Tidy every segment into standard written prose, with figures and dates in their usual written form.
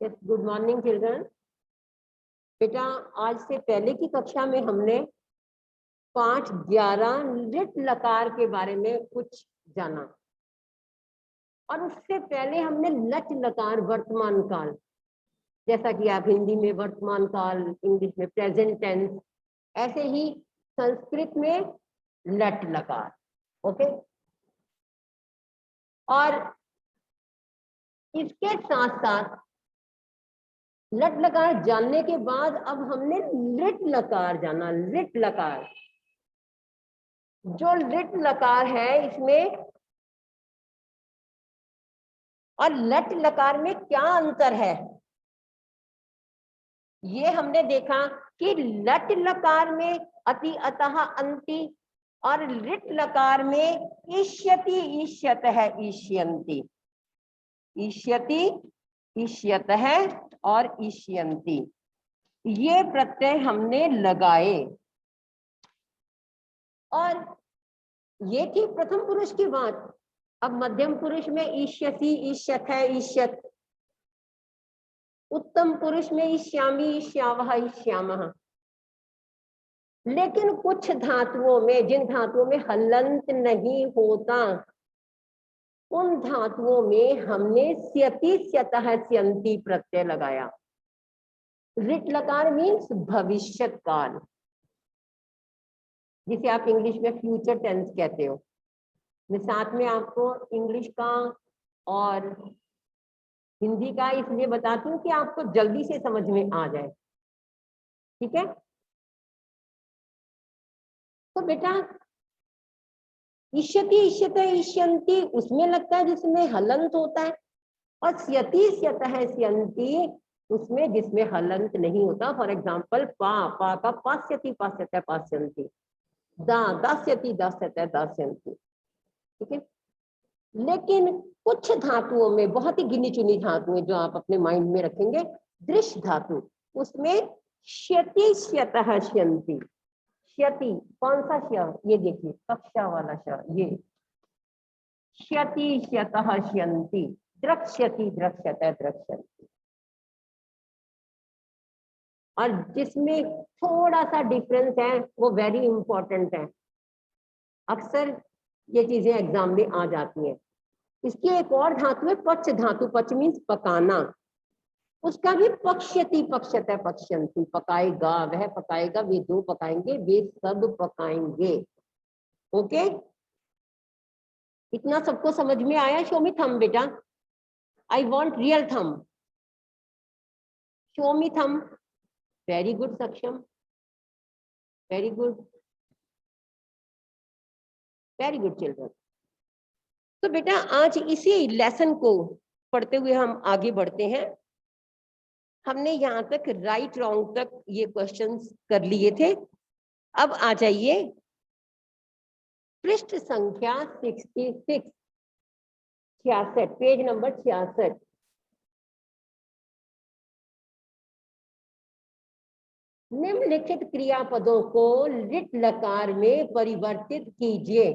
Yes, good morning children. बेटा, आज से पहले की कक्षा में हमने 5-11 लिट लकार के बारे में कुछ जाना, और उससे पहले हमने लट लकार वर्तमान काल, जैसा कि आप हिंदी में वर्तमान काल, इंग्लिश में प्रेजेंट टेंस, ऐसे ही संस्कृत में लट लकार। ओके, और इसके साथ साथ लट लकार जानने के बाद अब हमने लिट लकार जाना। लिट लकार, जो लिट लकार है इसमें और लट लकार में क्या अंतर है, ये हमने देखा कि लट लकार में अति, अतः, अंति, और लिट लकार में ईष्यति, ईष्यत है, ईष्यन्ति, ईष्यति, ईष्यत है और ईष्यन्ति, ये प्रत्यय हमने लगाए। और ये थी प्रथम पुरुष की बात। अब मध्यम पुरुष में ईष्यसि, ईष्यत है, ईष्यत। उत्तम पुरुष में ईष्यामि, ईष्यावः, ईष्यामः। लेकिन कुछ धातुओं में, जिन धातुओं में हलंत नहीं होता, उन धातुओं में हमने स्यति, स्यतः, स्यन्ति प्रत्यय लगाया। लिट लकार मीन्स भविष्यत काल, जिसे आप इंग्लिश में फ्यूचर टेंस कहते हो। मैं साथ में आपको इंग्लिश का और हिंदी का इसलिए बताती हूँ कि आपको जल्दी से समझ में आ जाए, ठीक है। तो बेटा, ईष्यति, ईष्यते, ईष्यन्ति उसमें लगता है जिसमें हलंत होता है, और स्यति, स्यतः, स्यन्ति उसमें जिसमें हलंत नहीं होता। फॉर एग्जाम्पल, पा का पास्यति, पास्यते, पास्यन्ति, दास्यति, दास्यते, दास्यन्ति, ठीक है। लेकिन कुछ धातुओं में, बहुत ही गिनी चुनी धातुएं जो आप अपने माइंड में रखेंगे, दृश्य धातु, उसमें श्यति, स्यतः, स्यन्ति। श्यति, कौन सा श? ये देखिए, कक्षा वाला श, ये श्यति, श्यतः, श्यन्ति, द्रक्ष्यति, द्रक्ष्यते, द्रक्ष्यन्ति। और जिसमें थोड़ा सा डिफरेंस है वो वेरी इंपॉर्टेंट है, अक्सर ये चीजें एग्जाम में आ जाती हैं। इसकी एक और धातु है पक्ष धातु। पक्ष मीन्स पकाना, उसका भी पक्ष्यति, पक्ष्यते, पक्ष्यन्ति। पकाएगा, वह पकाएगा, वे दो पकाएंगे, वे सब पकाएंगे। ओके, इतना सबको समझ में आया? शो मी थंब बेटा, I want real thumb. Show me thumb. Very good Saksham, very good, very good children. तो बेटा, आज इसी लेसन को पढ़ते हुए हम आगे बढ़ते हैं। हमने यहाँ तक राइट रॉन्ग तक ये क्वेश्चंस कर लिए थे। अब आ जाइए पृष्ठ संख्या 66, 66, पेज नंबर 66। निम्नलिखित क्रियापदों को लिट लकार में परिवर्तित कीजिए।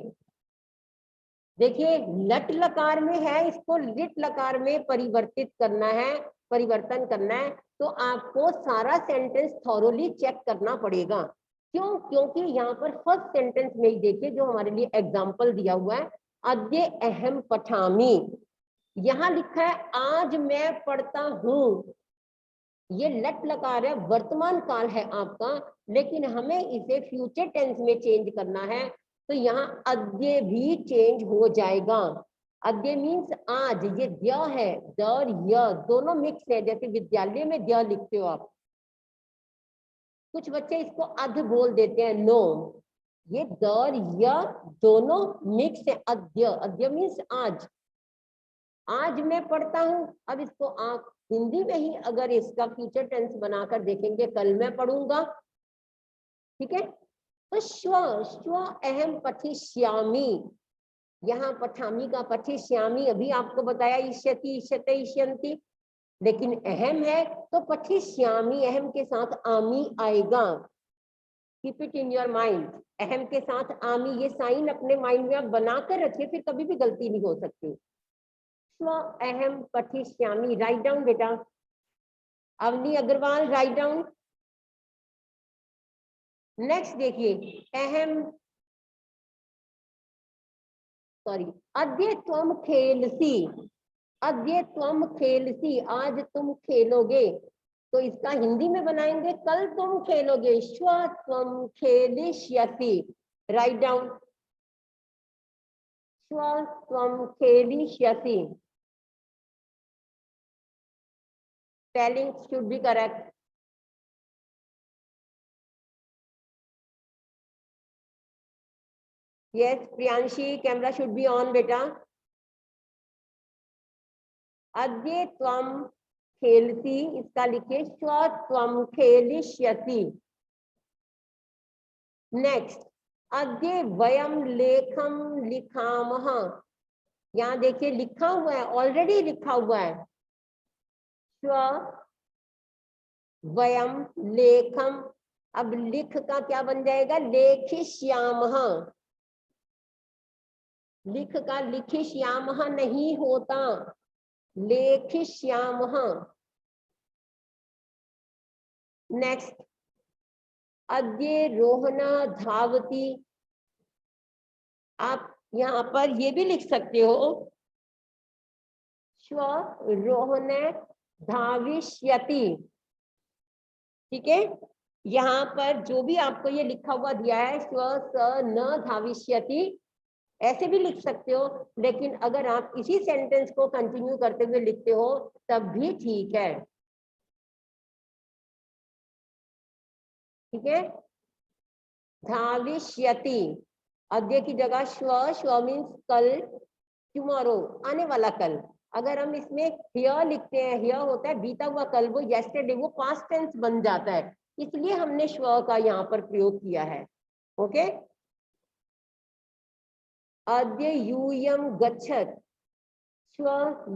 देखिए, लट लकार में है, इसको लिट लकार में परिवर्तित करना है, परिवर्तन करना है, तो आपको सारा सेंटेंस थॉरोली चेक करना पड़ेगा। क्यों? क्योंकि यहाँ पर फर्स्ट सेंटेंस में ही देखिए जो हमारे लिए एग्जाम्पल दिया हुआ है, अद्य अहम पठामि। यहाँ लिखा है आज मैं पढ़ता हूँ। ये लट लकार है, वर्तमान काल है आपका, लेकिन हमें इसे फ्यूचर टेंस में चेंज करना है, तो यहाँ अद्य भी चेंज हो जाएगा। अद्य मीन्स आज, ये द्य है, द और य दोनों मिक्स है, जैसे विद्यालय में द्य लिखते हो आप। कुछ बच्चे इसको अध बोल देते हैं, नो, ये द और य दोनों मिक्स है। अद्य, अद्य मीन्स आज, आज मैं पढ़ता हूँ। अब इसको आप हिंदी में ही अगर इसका फ्यूचर टेंस बनाकर देखेंगे, कल मैं पढ़ूंगा, ठीक है। तो श्व अहम पठिष्यामि, यहाँ पठामी का पठिष्यामि अभी आपको बताया, ईष्यति, ईष्यते, ईष्यन्ति, लेकिन अहम है तो पठिष्यामि, अहम के साथ आमी आएगा। Keep it in your mind, अहम के साथ आमी, ये साइन अपने माइंड में आप बनाकर रखिए, फिर कभी भी गलती नहीं हो सकती। स्व अहम पठिष्यामि, राइट डाउन बेटा। Avni Agarwal, right down. Next देखिए, अद्य त्वम खेलसी, अद्य त्वम खेलसी, आज तुम खेलोगे, तो इसका हिंदी में बनाएंगे कल तुम खेलोगे, श्व त्वम खेलिष्यसि, राइट डाउन, श्व त्वम खेलिष्यसि, spelling should be correct. Yes Priyanshi, camera should be on बेटा। अद्य त्वम खेलसी, इसका लिखिए श्व त्वम खेलिष्यसि। नेक्स्ट, अद्य वयम लेखम लिखामः, यहाँ देखिए लिखा हुआ है, ऑलरेडी लिखा हुआ है, श्व वयम लेखम, अब लिख का क्या बन जाएगा, लेखिष्यामः, लिख का लिखिष्यामः नहीं होता, लेखिष्यामः। नेक्स्ट, अद्य रोहना धावती, आप यहाँ पर ये भी लिख सकते हो, श्व रोहने धाविष्यति, ठीक है। यहाँ पर जो भी आपको ये लिखा हुआ दिया है, श्व स न धाविष्यति, ऐसे भी लिख सकते हो, लेकिन अगर आप इसी सेंटेंस को कंटिन्यू करते हुए लिखते हो तब भी ठीक है, ठीक है। धाविष्यति, अद्य की जगह श्व, श्व मीन्स कल, टुमारो आने वाला कल। अगर हम इसमें हियर लिखते हैं, हियर होता है बीता हुआ कल, वो येस्टरडे, वो पास्ट टेंस बन जाता है, इसलिए हमने श्व का यहाँ पर प्रयोग किया है, ओके। अद्य यूयम गच्छत, श्व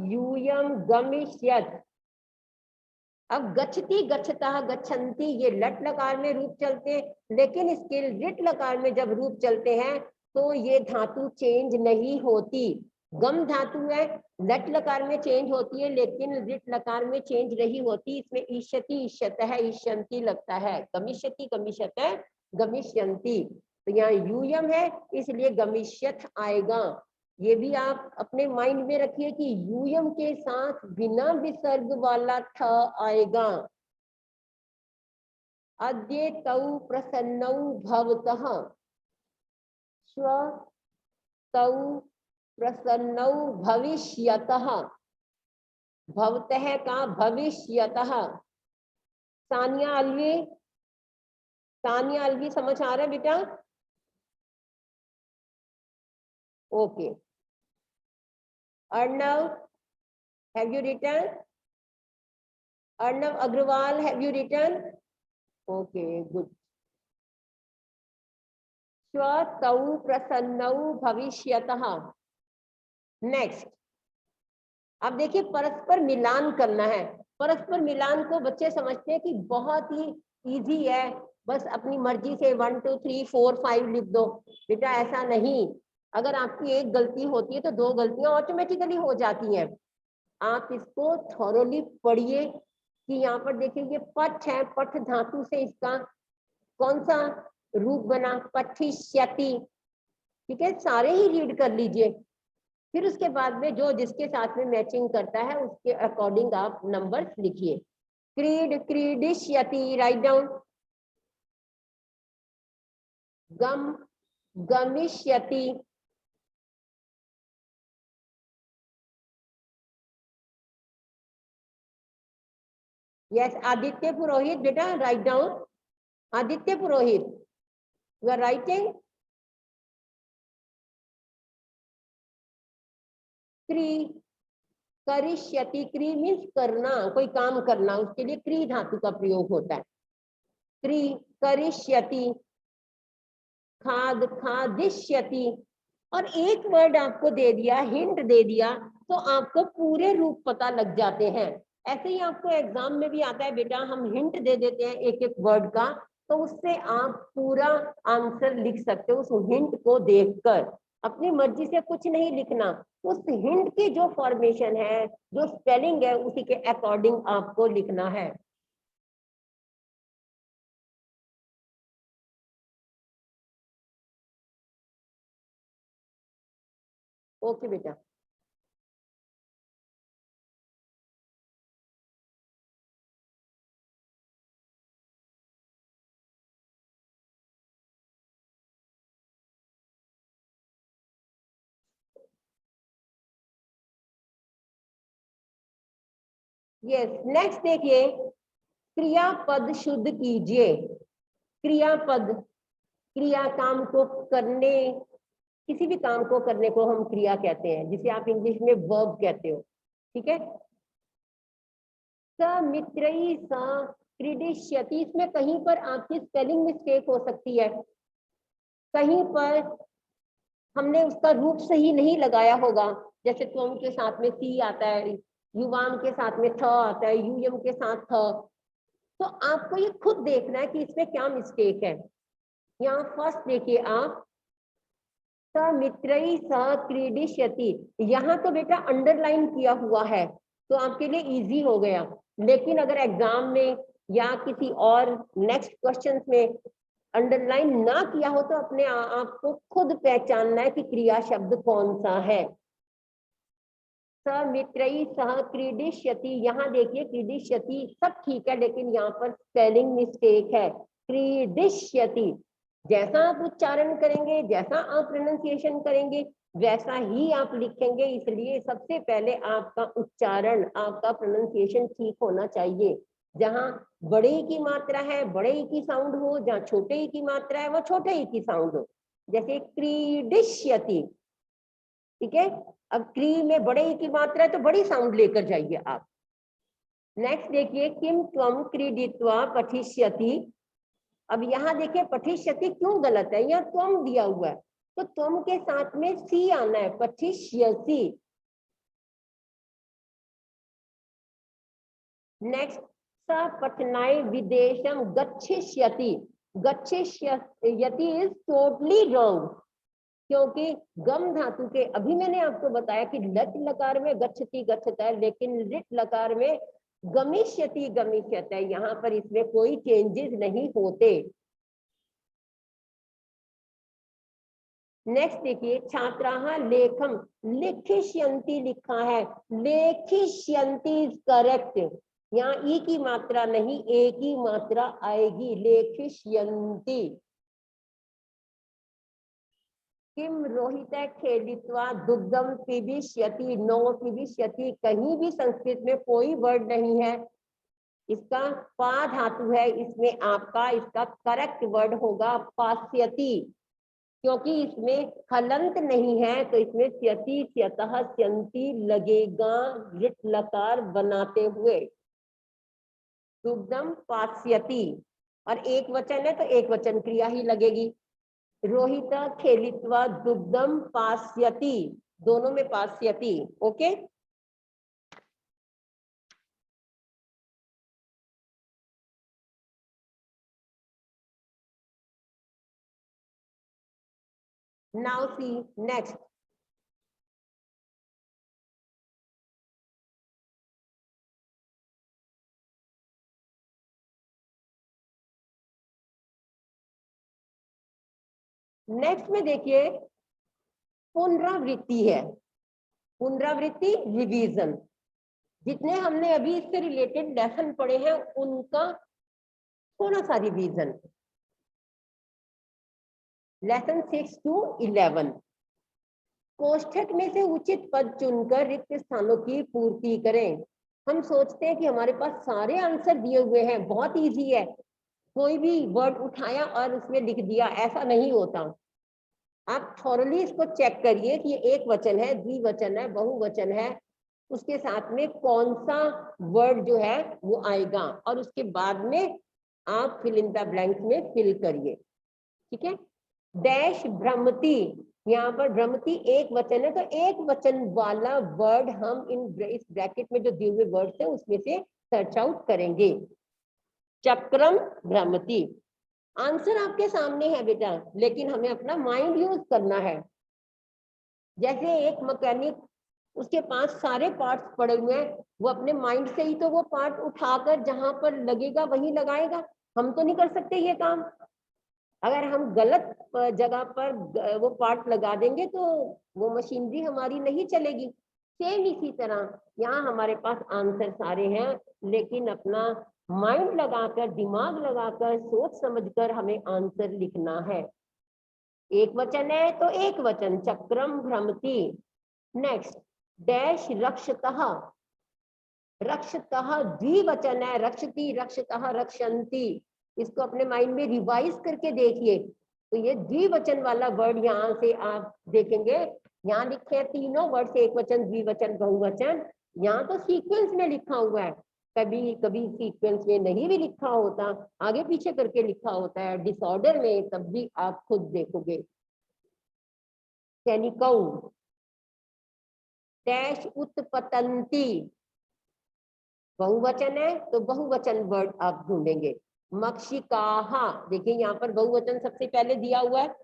यूयम गमिष्यत। अब गच्छति, गच्छता, गच्छन्ति, ये लट लकार में रूप चलते हैं, लेकिन इसके रिट लकार में जब रूप चलते हैं तो ये धातु चेंज नहीं होती। गम धातु है, लट लकार में चेंज होती है, लेकिन रिट लकार में चेंज नहीं होती। इसमें ईष्यति, ईष्यत है, ईष्यन्ति लगता है, गमिष्यति, गमिष्यत है, गमिष्यन्ति। तो यहाँ यूयम है इसलिए गमिष्यत आएगा। ये भी आप अपने माइंड में रखिए कि यूयम के साथ बिना विसर्ग वाला ठ आएगा। अद्य तौ प्रसन्नौ भवतः, श्व तौ प्रसन्नौ भविष्यतः, भवतः का भविष्यतः। सानिया अलवी, सानिया अलवी समझ आ रहा है बेटा? Okay. Arnav, have you written? Arnav Agrawal, have you written? Okay, good. श्व तौ प्रसन्नौ भविष्यतः। नेक्स्ट, अब देखिए परस्पर मिलान करना है। परस्पर मिलान को बच्चे समझते हैं कि बहुत ही इजी है, बस अपनी मर्जी से 1 2 3 4 5 लिख दो। बेटा ऐसा नहीं, अगर आपकी एक गलती होती है तो दो गलतियां ऑटोमेटिकली हो जाती हैं। आप इसको थॉरोली पढ़िए कि यहाँ पर देखिए ये पठ है, पठ धातु से इसका कौन सा रूप बना, पठिष्यति, ठीक है। सारे ही रीड कर लीजिए, फिर उसके बाद में जो जिसके साथ में मैचिंग करता है उसके अकॉर्डिंग आप नंबर्स लिखिए। क्रीड, क्रीडिष्यति, राइट डाउन। गम, गमिष्यति। यस आदित्य पुरोहित, बेटा write down. Aditya Purohit, you are writing. क्री, करिष्यति, क्री मीन्स करना, कोई काम करना, उसके लिए क्री धातु का प्रयोग होता है। क्री, करिष्यति। खाद, खादिष्यति। और एक वर्ड आपको दे दिया, हिंट दे दिया, तो आपको पूरे रूप पता लग जाते हैं। ऐसे ही आपको एग्जाम में भी आता है बेटा, हम हिंट दे देते हैं एक एक वर्ड का, तो उससे आप पूरा आंसर लिख सकते हो उस हिंट को देखकर। अपनी मर्जी से कुछ नहीं लिखना, उस हिंट की जो फॉर्मेशन है, जो स्पेलिंग है, उसी के अकॉर्डिंग आपको लिखना है। ओके बेटा। यस, नेक्स्ट देखिए, क्रियापद शुद्ध कीजिए। क्रियापद, क्रिया काम को करने, किसी भी काम को करने को हम क्रिया कहते हैं, जिसे आप इंग्लिश में वर्ब कहते हो, ठीक है। समित्रई क्रीडिष्यति, इसमें कहीं पर आपकी स्पेलिंग मिस्टेक हो सकती है, कहीं पर हमने उसका रूप सही नहीं लगाया होगा। जैसे त्वम के साथ में सी आता है, युवाम के साथ में थ आता है, यूयम के साथ थ। तो आपको ये खुद देखना है कि इसमें क्या मिस्टेक है। यहाँ फर्स्ट देखिए आप, समित्रई क्रीडिष्यति, यहाँ तो बेटा अंडरलाइन किया हुआ है तो आपके लिए इजी हो गया। लेकिन अगर एग्जाम में या किसी और नेक्स्ट क्वेश्चंस में अंडरलाइन ना किया हो तो अपने आप को खुद पहचानना है कि क्रिया शब्द कौन सा है। समित्रई सह क्रीडिष्यति, यहाँ देखिए क्रीडिष्यति सब ठीक है, लेकिन यहाँ पर स्पेलिंग मिस्टेक है। क्रीडिष्यति, जैसा आप उच्चारण करेंगे, जैसा आप प्रोनाउंसिएशन करेंगे, वैसा ही आप लिखेंगे। इसलिए सबसे पहले आपका उच्चारण, आपका प्रोनाउंसिएशन ठीक होना चाहिए। जहाँ बड़े ई की मात्रा है बड़े ई की साउंड हो, जहाँ छोटे ई की मात्रा है वो छोटे ई की साउंड हो। जैसे क्रीडिष्यति, ठीक है। अब क्री में बड़े ई की मात्रा है तो बड़ी साउंड लेकर जाइए आप। नेक्स्ट देखिए, किम त्वम क्रीडित्वा पठिष्यति। अब यहाँ देखिए पठिष्यति क्यों गलत है, यहाँ त्वम दिया हुआ है तो त्वम के साथ में सी आना है, पठिष्यसि। नेक्स्ट, स पठनाय विदेशम गच्छिष्यति। गच्छिष्यति इज टोटली रॉन्ग, क्योंकि गम धातु के, अभी मैंने आपको बताया कि लट लकार में गच्छति गच्छता है, लेकिन लिट लकार में गमिष्यति गमिष्यत है। यहाँ पर इसमें कोई चेंजेस नहीं होते। नेक्स्ट देखिए, छात्राः लेखम लिखिष्यन्ति लिखा है, लेखिष्यन्ति इज करेक्ट। यहाँ ई की मात्रा नहीं ए की मात्रा आएगी, लेखिष्यन्ति। किम रोहित खेलित्वा दुग्धम पिबिष्यति, नो पिबिष्यति, कहीं भी संस्कृत में कोई वर्ड नहीं है, इसका पा धातु है, इसमें आपका इसका करेक्ट वर्ड होगा पास्यति, क्योंकि इसमें हलंत नहीं है तो इसमें स्यति स्यतः स्यन्ति लगेगा लिट लकार बनाते हुए। दुग्धम पास्यति, और एक वचन है तो एक वचन क्रिया ही लगेगी। रोहित खेलित्वा दुग्धम पास्यति, दोनों में पास्यति। Okay, now see next. Next में देखिए पुनरावृत्ति है, पुनरावृत्ति रिवीजन। जितने हमने अभी इससे रिलेटेड लेसन पढ़े हैं उनका थोड़ा सा रिवीजन। लेसन 6 to 11, कोष्ठक में से उचित पद चुनकर रिक्त स्थानों की पूर्ति करें। हम सोचते हैं कि हमारे पास सारे आंसर दिए हुए हैं, बहुत इजी है, कोई भी वर्ड उठाया और उसमें लिख दिया, ऐसा नहीं होता। आप थॉरली इसको चेक करिए कि ये एक वचन है, द्विवचन है, बहुवचन है, उसके साथ में कौन सा वर्ड जो है वो आएगा, और उसके बाद में आप फिल इन द ब्लैंक्स में फिल करिए, ठीक है। डैश भ्रमति, यहाँ पर भ्रमति एक वचन है तो एक वचन वाला वर्ड हम इस ब्रैकेट में जो दिए हुए वर्ड्स है उसमें से सर्च आउट करेंगे। चक्रम भ्रमति, आंसर आपके सामने है बेटा, लेकिन हमें अपना माइंड यूज करना है। जैसे एक मैकेनिक, उसके पास सारे पार्ट्स पड़े हुए हैं, वो अपने माइंड से ही तो वो पार्ट उठाकर जहां पर लगेगा वहीं लगाएगा। हम तो नहीं कर सकते ये काम। अगर हम गलत जगह पर वो पार्ट लगा देंगे तो वो मशीनरी हमारी नहीं चलेगी। सेम इसी तरह यहाँ हमारे पास आंसर सारे हैं, लेकिन अपना माइंड लगाकर, दिमाग लगाकर, सोच समझकर हमें आंसर लिखना है। एक वचन है तो एक वचन, चक्रम भ्रमति। नेक्स्ट, डैश रक्षतः, रक्षतः द्विवचन है, रक्षति, रक्षतः, रक्षन्ति। इसको अपने माइंड में रिवाइज करके देखिए। तो ये द्विवचन वाला वर्ड यहाँ से आप देखेंगे, यहाँ लिखे हैं तीनों वर्ड से, एक वचन, द्विवचन, बहुवचन। यहाँ तो सीक्वेंस में लिखा हुआ है, कभी कभी सीक्वेंस में नहीं भी लिखा होता, आगे पीछे करके लिखा होता है डिसऑर्डर में, तब भी आप खुद देखोगे। सैनिकौ, डैश उत्पतंती, बहुवचन है तो बहुवचन वर्ड आप ढूंढेंगे। मक्षिकाहा, देखिए यहाँ पर बहुवचन सबसे पहले दिया हुआ है।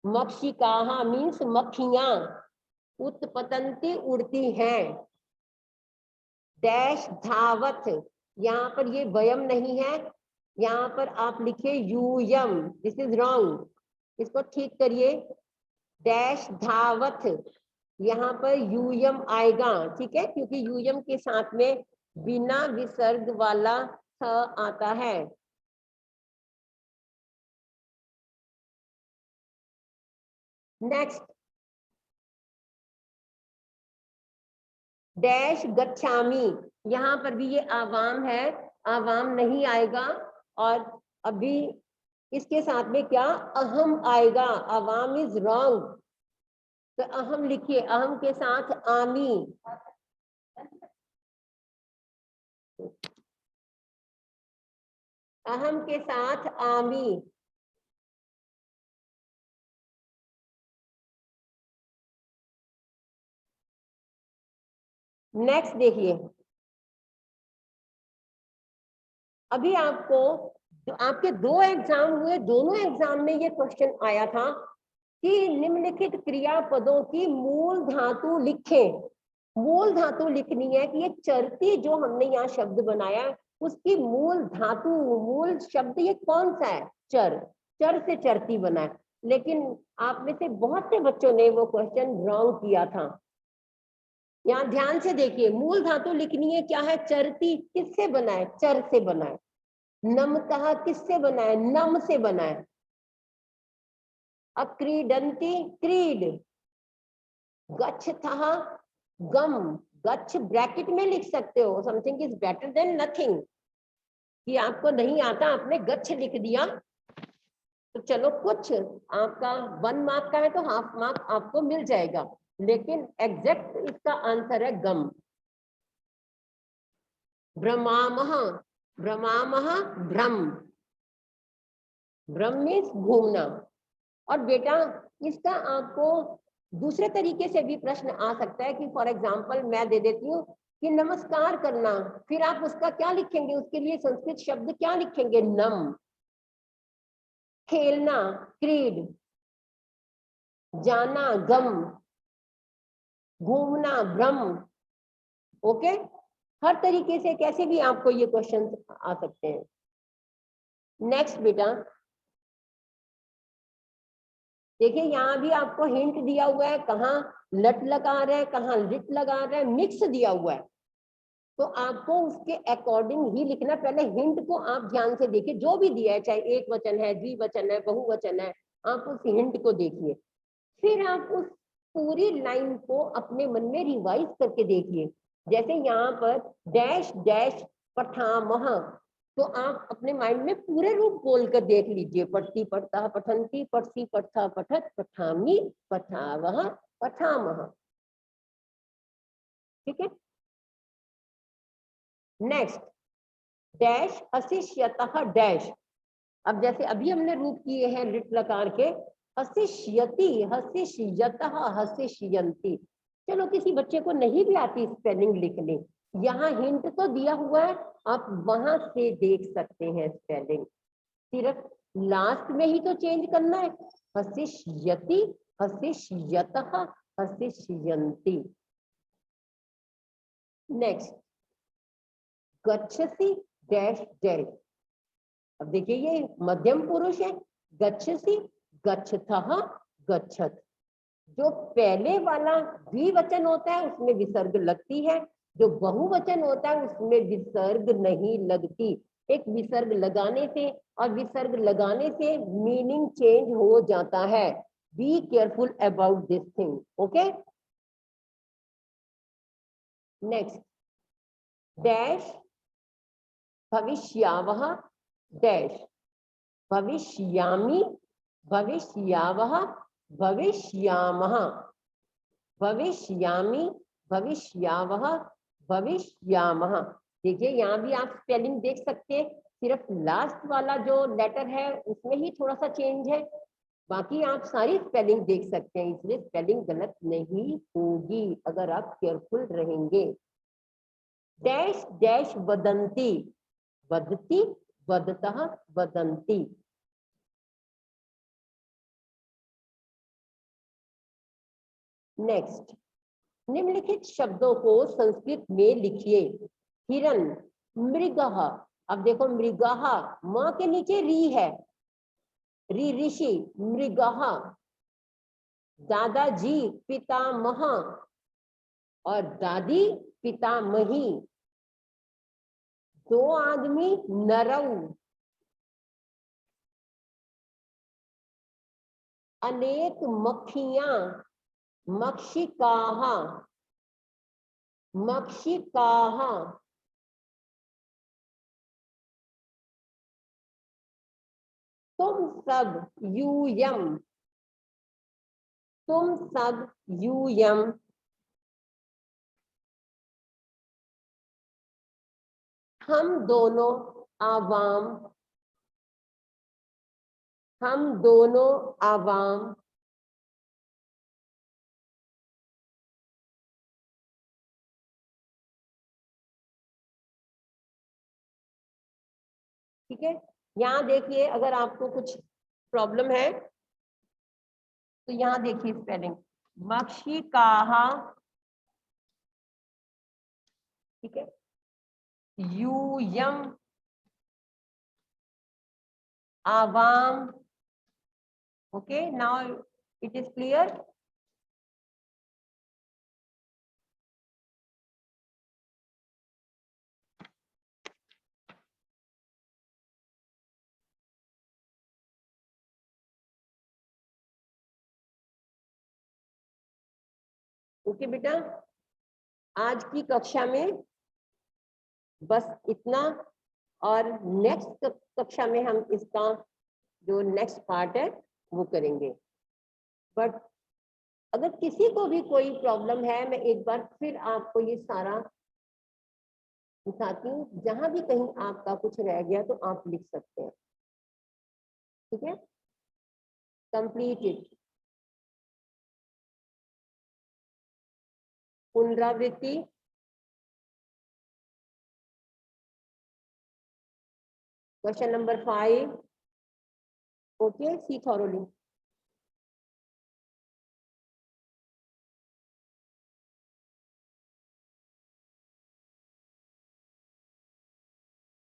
मक्षिकाहा मीन्स मक्खियां, उत्पतंती उड़ती हैं। डैश धावत, यहाँ पर ये वयम नहीं है, यहाँ पर आप लिखे यूयम, दिस इज रॉन्ग, इसको ठीक करिए। डैश धावत, यहाँ पर यूयम आएगा, ठीक है, क्योंकि यूयम के साथ में बिना विसर्ग वाला थ आता है। नेक्स्ट, डैश गच्छामी, यहाँ पर भी ये आवाम है, आवाम नहीं आएगा, और अभी इसके साथ में क्या अहम आएगा, आवाम इज रॉन्ग, तो अहम लिखिए, अहम के साथ आमी। अहम के साथ आमी। नेक्स्ट देखिए, अभी आपको आपके दो एग्जाम हुए, दोनों एग्जाम में ये क्वेश्चन आया था कि निम्नलिखित क्रियापदों की मूल धातु लिखें। मूल धातु लिखनी है कि ये चरती जो हमने यहाँ शब्द बनाया उसकी मूल धातु, मूल शब्द ये कौन सा है, चर, चर से चरती बना है। लेकिन आप में से बहुत से बच्चों ने वो क्वेश्चन रॉन्ग किया था। यहाँ ध्यान से देखिए, मूल धातु लिखनी है क्या है, चरती, किससे बना है, चर से बना है। नमतः किससे बना है, नम से बना है। अक्रीडंती, क्रीड। गच्छतः, गम, गच्छ ब्रैकेट में लिख सकते हो, something is better than nothing, कि आपको नहीं आता, आपने गच्छ लिख दिया तो चलो कुछ आपका 1 मार्क का है तो हाफ मार्क आपको मिल जाएगा, लेकिन एग्जैक्ट इसका आंसर है गम। भ्रमामः, भ्रमामः, भ्रम, भ्रम मीन्स घूमना। और बेटा इसका आपको दूसरे तरीके से भी प्रश्न आ सकता है कि फॉर एग्जाम्पल मैं दे देती हूँ कि नमस्कार करना, फिर आप उसका क्या लिखेंगे, उसके लिए संस्कृत शब्द क्या लिखेंगे, नम। खेलना, क्रीड। जाना, गम। घूमना, भ्रम। ओके, हर तरीके से कैसे भी आपको ये क्वेश्चन आ सकते हैं। नेक्स्ट बेटा देखिए, यहाँ भी आपको हिंट दिया हुआ है, कहाँ लट लगा रहे हैं, कहाँ लिट लगा रहे हैं, मिक्स दिया हुआ है, तो आपको उसके अकॉर्डिंग ही लिखना। पहले हिंट को आप ध्यान से देखिए, जो भी दिया है, चाहे एक वचन है, द्विवचन है, बहुवचन है, आप उस हिंट को देखिए, फिर आप उस पूरी लाइन को अपने मन में रिवाइज करके देखिए। जैसे यहाँ पर डैश डैश पठामह, तो आप अपने माइंड में पूरे रूप बोलकर देख लीजिए, पढ़ती पढ़ता पठंती पढ़ती पढ़ता पठत पठामी पठावह पठामह, ठीक है। नेक्स्ट, डैश अशिष्यतः डैश, अब जैसे अभी हमने रूप किए हैं लिट लकार के, हसिष्यति, हसिष्यतः, हसिष्यन्ति। चलो किसी बच्चे को नहीं भी आती स्पेलिंग लिखनी, यहाँ हिंट तो दिया हुआ है, आप वहां से देख सकते हैं स्पेलिंग, सिर्फ लास्ट में ही तो चेंज करना है, हसिष्यति, हसिष्यतः, हसिष्यन्ति। नेक्स्ट, गच्छसि डैश डैश, अब देखिए ये मध्यम पुरुष है, गच्छसि, गच्छतः, गच्छत। जो पहले वाला द्विवचन होता है उसमें विसर्ग लगती है, जो बहुवचन होता है उसमें विसर्ग नहीं लगती। एक विसर्ग लगाने से और विसर्ग लगाने से मीनिंग चेंज हो जाता है। Be careful about this thing, okay. Next, dash भविष्यावह डैश, भविष्यामि, भविष्यावह, भविष्यामः, भविष्यामि, भविष्यावह, भविष्यामः। देखिए यहाँ भी आप स्पेलिंग देख सकते हैं, सिर्फ लास्ट वाला जो लेटर है उसमें ही थोड़ा सा चेंज है, बाकी आप सारी स्पेलिंग देख सकते हैं, इसलिए स्पेलिंग गलत नहीं होगी अगर आप केयरफुल रहेंगे। डैश डैश वदंती, वदती, वदतः, वदंती। नेक्स्ट, निम्नलिखित शब्दों को संस्कृत में लिखिए। हिरण, मृगः। अब देखो मृगः, म के नीचे री है, री ऋषि, मृगः। दादाजी पितामह और दादी पितामही। दो आदमी नरऊ, अनेक मक्खियां, मक्षिकाः, मक्षिकाः। तुम सब यूयम, तुम सब यूयम। हम दोनों आवाम, हम दोनों आवाम। ठीक है, यहाँ देखिए अगर आपको कुछ प्रॉब्लम है तो यहाँ देखिए स्पेलिंग, मक्षिकाः, ठीक है, यूयम, आवाम। Okay, now it is clear. Okay बेटा, आज की कक्षा में बस इतना, और नेक्स्ट कक्षा में हम इसका जो नेक्स्ट पार्ट है वो करेंगे। बट अगर किसी को भी कोई प्रॉब्लम है, मैं एक बार फिर आपको ये सारा दिखाती हूँ, जहां भी कहीं आपका कुछ रह गया तो आप लिख सकते हैं। ठीक है, कंप्लीट इट। पुनरावृत्ति, क्वेश्चन नंबर 5। ओके, सी थॉरोली।